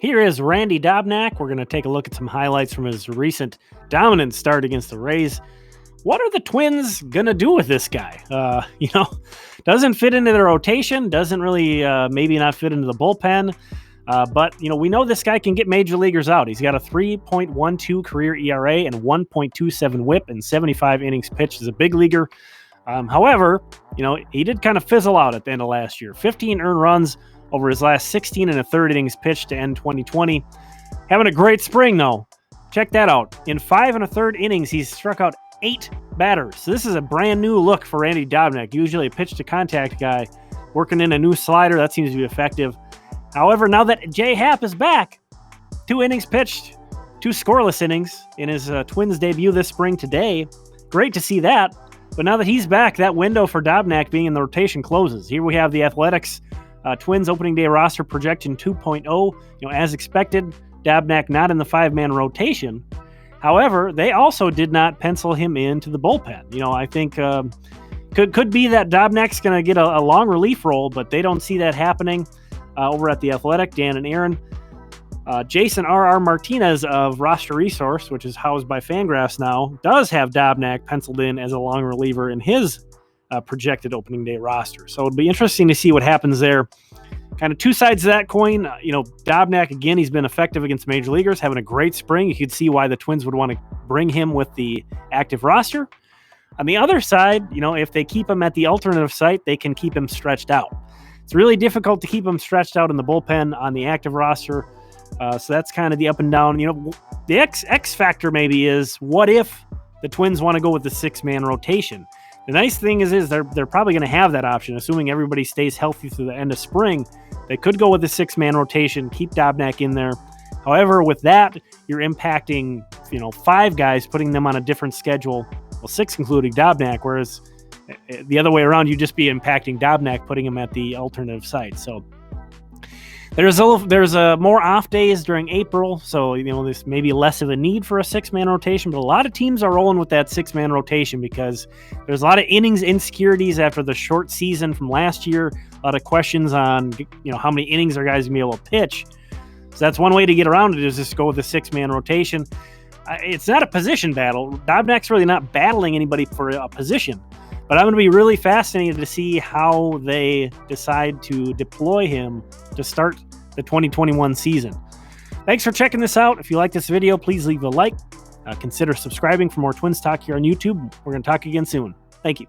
Here is Randy Dobnak. We're going to take a look at some highlights from his recent dominant start against the Rays. What are the Twins going to do with this guy? Doesn't fit into their rotation, doesn't really maybe not fit into the bullpen. But we know this guy can get major leaguers out. He's got a 3.12 career ERA and 1.27 whip and 75 innings pitched as a big leaguer. However, he did kind of fizzle out at the end of last year. 15 earned runs over his last 16 and a third innings pitched to end 2020. Having a great spring, though. Check that out. In 5 and a third innings, he's struck out 8 batters. So this is a brand new look for Randy Dobnak. Usually a pitch-to-contact guy working in a new slider. That seems to be effective. However, now that J. Happ is back, 2 innings pitched, 2 scoreless innings in his Twins debut this spring today. Great to see that. But now that he's back, that window for Dobnak being in the rotation closes. Here we have the Athletics Twins opening day roster projection 2.0. As expected, Dobnak not in the 5-man rotation. However, they also did not pencil him into the bullpen. I think could be that Dobnak's going to get a long relief role, but they don't see that happening over at the Athletic. Dan and Aaron. Jason R.R. Martinez of Roster Resource, which is housed by Fangraphs now, does have Dobnak penciled in as a long reliever in his projected opening day roster. So it'll be interesting to see what happens there. Kind of two sides of that coin. Dobnak, again, he's been effective against major leaguers, having a great spring. You could see why the Twins would want to bring him with the active roster. On the other side, if they keep him at the alternative site, they can keep him stretched out. It's really difficult to keep him stretched out in the bullpen on the active roster. So that's kind of the up and down. The X factor maybe is, what if the Twins want to go with the 6-man rotation? The nice thing is they're probably going to have that option, assuming everybody stays healthy through the end of spring. They could go with the 6-man rotation, keep Dobnak in there. However, with that, you're impacting 5 guys, putting them on a different schedule. Well, 6 including Dobnak, whereas the other way around, you'd just be impacting Dobnak, putting him at the alternative site. So there's more off days during April, so there's maybe less of a need for a 6-man rotation, but a lot of teams are rolling with that 6-man rotation because there's a lot of innings insecurities after the short season from last year. A lot of questions on how many innings are guys gonna be able to pitch. So that's one way to get around it, is just go with the 6-man rotation. It's not a position battle. Dobnak's really not battling anybody for a position. But I'm going to be really fascinated to see how they decide to deploy him to start the 2021 season. Thanks for checking this out. If you like this video, please leave a like. Consider subscribing for more Twins talk here on YouTube. We're going to talk again soon. Thank you.